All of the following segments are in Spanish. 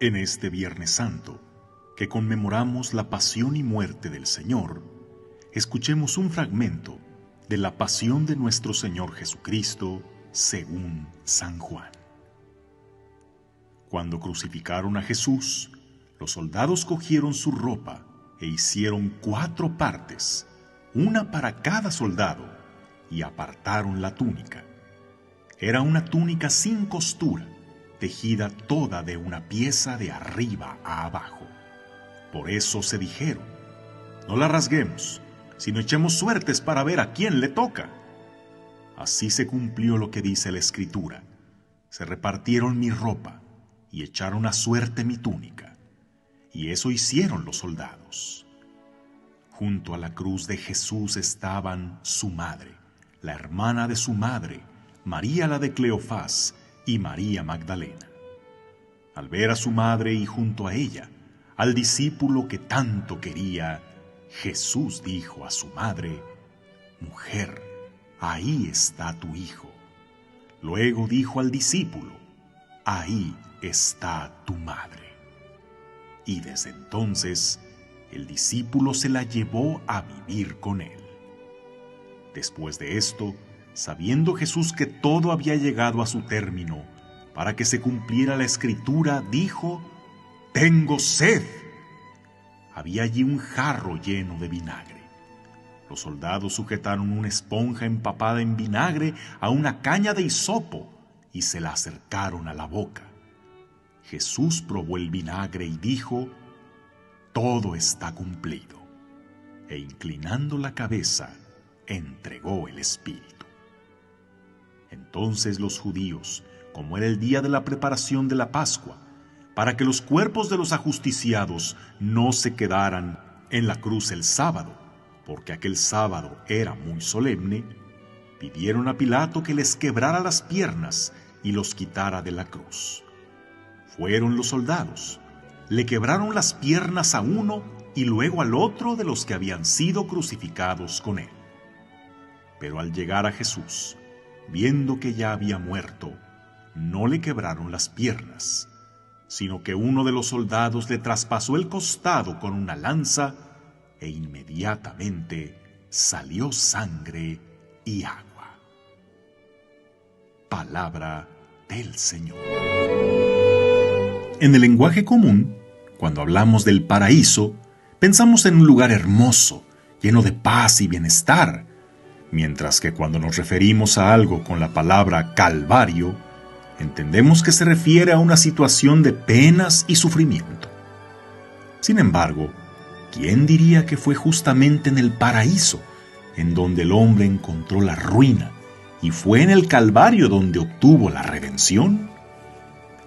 En este Viernes Santo, que conmemoramos la pasión y muerte del Señor, escuchemos un fragmento de la pasión de nuestro Señor Jesucristo según San Juan. Cuando crucificaron a Jesús, los soldados cogieron su ropa e hicieron 4 partes, una para cada soldado, y apartaron la túnica. Era una túnica sin costura, tejida toda de una pieza de arriba a abajo. Por eso se dijeron: no la rasguemos, sino echemos suertes para ver a quién le toca. Así se cumplió lo que dice la Escritura: se repartieron mi ropa y echaron a suerte mi túnica. Y eso hicieron los soldados. Junto a la cruz de Jesús estaban su madre, la hermana de su madre, María la de Cleofás, y María Magdalena. Al ver a su madre y junto a ella al discípulo que tanto quería, Jesús dijo a su madre: mujer, ahí está tu hijo. Luego dijo al discípulo: ahí está tu madre. Y desde entonces el discípulo se la llevó a vivir con él. Después de esto, sabiendo Jesús que todo había llegado a su término, para que se cumpliera la Escritura, dijo: tengo sed. Había allí un jarro lleno de vinagre. Los soldados sujetaron una esponja empapada en vinagre a una caña de hisopo y se la acercaron a la boca. Jesús probó el vinagre y dijo: todo está cumplido. E inclinando la cabeza, entregó el espíritu. Entonces los judíos, como era el día de la preparación de la Pascua, para que los cuerpos de los ajusticiados no se quedaran en la cruz el sábado, porque aquel sábado era muy solemne, pidieron a Pilato que les quebrara las piernas y los quitara de la cruz. Fueron los soldados, le quebraron las piernas a uno y luego al otro de los que habían sido crucificados con él. Pero al llegar a Jesús, viendo que ya había muerto, no le quebraron las piernas, sino que uno de los soldados le traspasó el costado con una lanza e inmediatamente salió sangre y agua. Palabra del Señor. En el lenguaje común, cuando hablamos del paraíso, pensamos en un lugar hermoso, lleno de paz y bienestar, mientras que cuando nos referimos a algo con la palabra Calvario, entendemos que se refiere a una situación de penas y sufrimiento. Sin embargo, ¿quién diría que fue justamente en el paraíso en donde el hombre encontró la ruina y fue en el Calvario donde obtuvo la redención?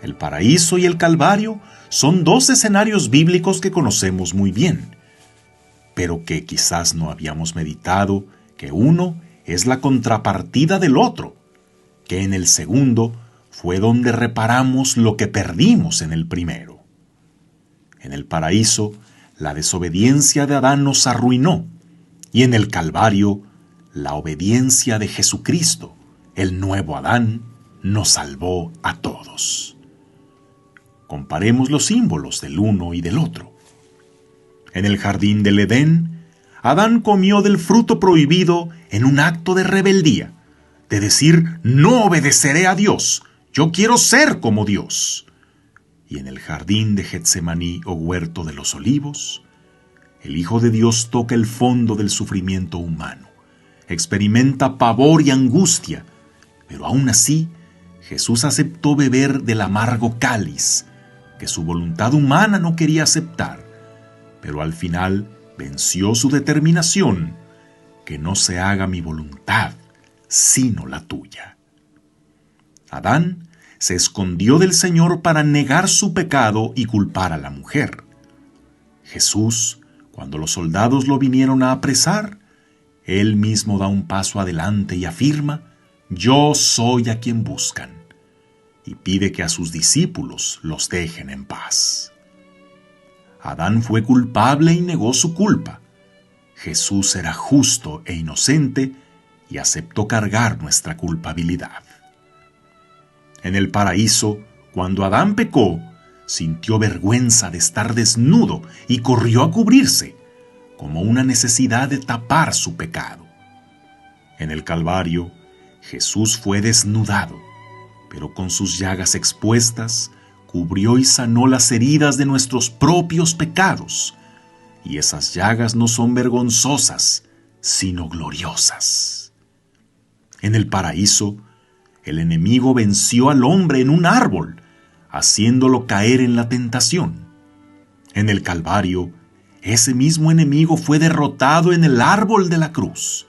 El paraíso y el Calvario son 2 escenarios bíblicos que conocemos muy bien, pero que quizás no habíamos meditado que uno es la contrapartida del otro, que en el segundo fue donde reparamos lo que perdimos en el primero. En el paraíso, la desobediencia de Adán nos arruinó, y en el Calvario, la obediencia de Jesucristo, el nuevo Adán, nos salvó a todos. Comparemos los símbolos del uno y del otro. En el jardín del Edén, Adán comió del fruto prohibido en un acto de rebeldía, de decir: no obedeceré a Dios, yo quiero ser como Dios. Y en el jardín de Getsemaní o huerto de los olivos, el Hijo de Dios toca el fondo del sufrimiento humano, experimenta pavor y angustia, pero aún así Jesús aceptó beber del amargo cáliz que su voluntad humana no quería aceptar, pero al final venció su determinación: que no se haga mi voluntad, sino la tuya. Adán se escondió del Señor para negar su pecado y culpar a la mujer. Jesús, cuando los soldados lo vinieron a apresar, él mismo da un paso adelante y afirma: yo soy a quien buscan, y pide que a sus discípulos los dejen en paz. Adán fue culpable y negó su culpa. Jesús era justo e inocente y aceptó cargar nuestra culpabilidad. En el paraíso, cuando Adán pecó, sintió vergüenza de estar desnudo y corrió a cubrirse, como una necesidad de tapar su pecado. En el Calvario, Jesús fue desnudado, pero con sus llagas expuestas, cubrió y sanó las heridas de nuestros propios pecados, y esas llagas no son vergonzosas, sino gloriosas. En el paraíso, el enemigo venció al hombre en un árbol, haciéndolo caer en la tentación. En el Calvario, ese mismo enemigo fue derrotado en el árbol de la cruz.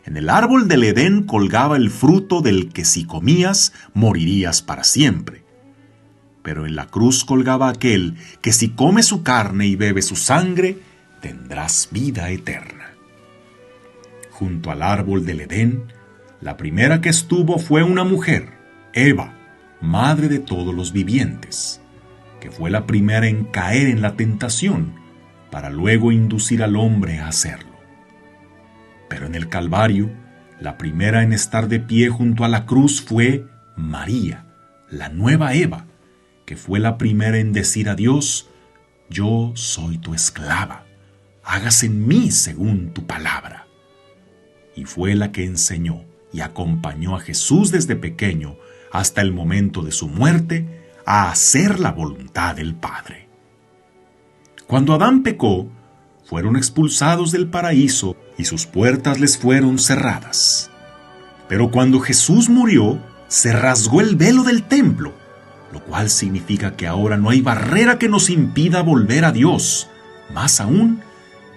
En el árbol del Edén colgaba el fruto del que si comías, morirías para siempre. Pero en la cruz colgaba aquel que si comes su carne y bebes su sangre, tendrás vida eterna. Junto al árbol del Edén, la primera que estuvo fue una mujer, Eva, madre de todos los vivientes, que fue la primera en caer en la tentación, para luego inducir al hombre a hacerlo. Pero en el Calvario, la primera en estar de pie junto a la cruz fue María, la nueva Eva, que fue la primera en decir a Dios: yo soy tu esclava, hágase en mí según tu palabra. Y fue la que enseñó y acompañó a Jesús desde pequeño hasta el momento de su muerte a hacer la voluntad del Padre. Cuando Adán pecó, fueron expulsados del paraíso y sus puertas les fueron cerradas. Pero cuando Jesús murió, se rasgó el velo del templo, lo cual significa que ahora no hay barrera que nos impida volver a Dios. Más aún,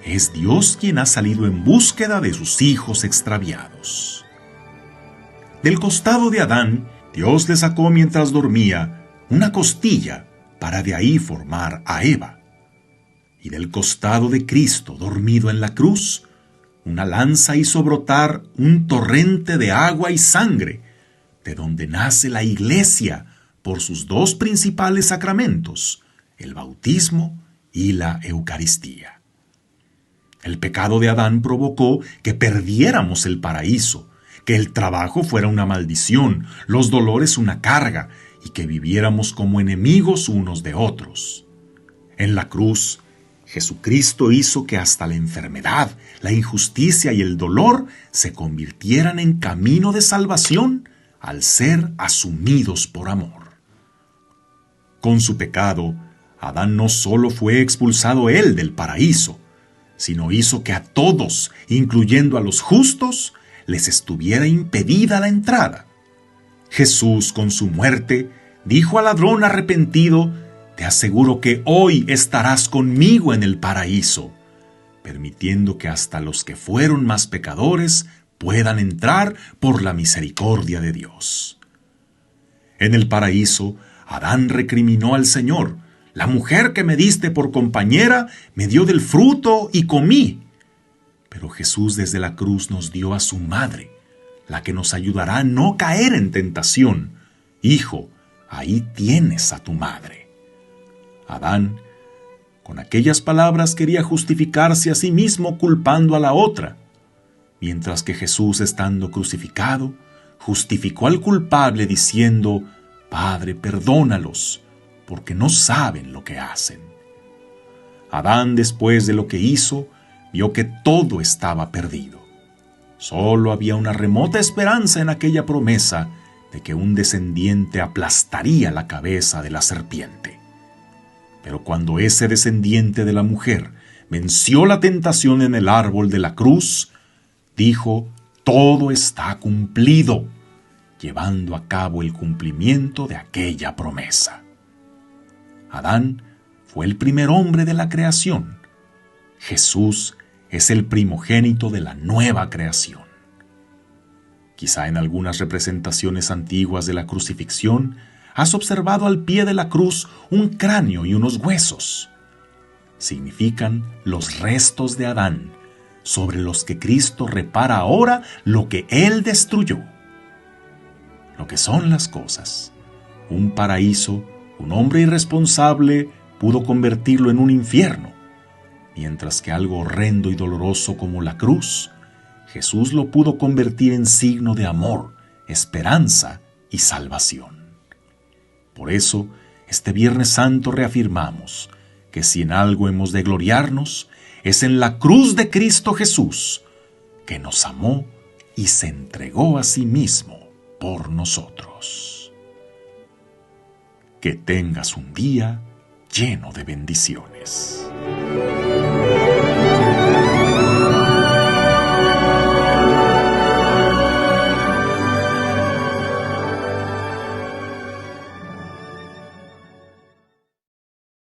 es Dios quien ha salido en búsqueda de sus hijos extraviados. Del costado de Adán, Dios le sacó mientras dormía una costilla para de ahí formar a Eva. Y del costado de Cristo dormido en la cruz, una lanza hizo brotar un torrente de agua y sangre, de donde nace la Iglesia por sus dos principales sacramentos, el bautismo y la Eucaristía. El pecado de Adán provocó que perdiéramos el paraíso, que el trabajo fuera una maldición, los dolores una carga, y que viviéramos como enemigos unos de otros. En la cruz, Jesucristo hizo que hasta la enfermedad, la injusticia y el dolor se convirtieran en camino de salvación al ser asumidos por amor. Con su pecado, Adán no solo fue expulsado él del paraíso, sino hizo que a todos, incluyendo a los justos, les estuviera impedida la entrada. Jesús, con su muerte, dijo al ladrón arrepentido: te aseguro que hoy estarás conmigo en el paraíso, permitiendo que hasta los que fueron más pecadores puedan entrar por la misericordia de Dios. En el paraíso, Adán recriminó al Señor: la mujer que me diste por compañera me dio del fruto y comí. Pero Jesús desde la cruz nos dio a su madre, la que nos ayudará a no caer en tentación. Hijo, ahí tienes a tu madre. Adán, con aquellas palabras, quería justificarse a sí mismo culpando a la otra, mientras que Jesús, estando crucificado, justificó al culpable diciendo: Padre, perdónalos, porque no saben lo que hacen. Adán, después de lo que hizo, vio que todo estaba perdido. Solo había una remota esperanza en aquella promesa de que un descendiente aplastaría la cabeza de la serpiente. Pero cuando ese descendiente de la mujer venció la tentación en el árbol de la cruz, dijo: todo está cumplido, llevando a cabo el cumplimiento de aquella promesa. Adán fue el primer hombre de la creación. Jesús es el primogénito de la nueva creación. Quizá en algunas representaciones antiguas de la crucifixión has observado al pie de la cruz un cráneo y unos huesos. Significan los restos de Adán, sobre los que Cristo repara ahora lo que Él destruyó. Lo que son las cosas: un paraíso, un hombre irresponsable pudo convertirlo en un infierno, mientras que algo horrendo y doloroso como la cruz, Jesús lo pudo convertir en signo de amor, esperanza y salvación. Por eso, este Viernes Santo reafirmamos que si en algo hemos de gloriarnos, es en la cruz de Cristo Jesús, que nos amó y se entregó a sí mismo por nosotros. Que tengas un día lleno de bendiciones.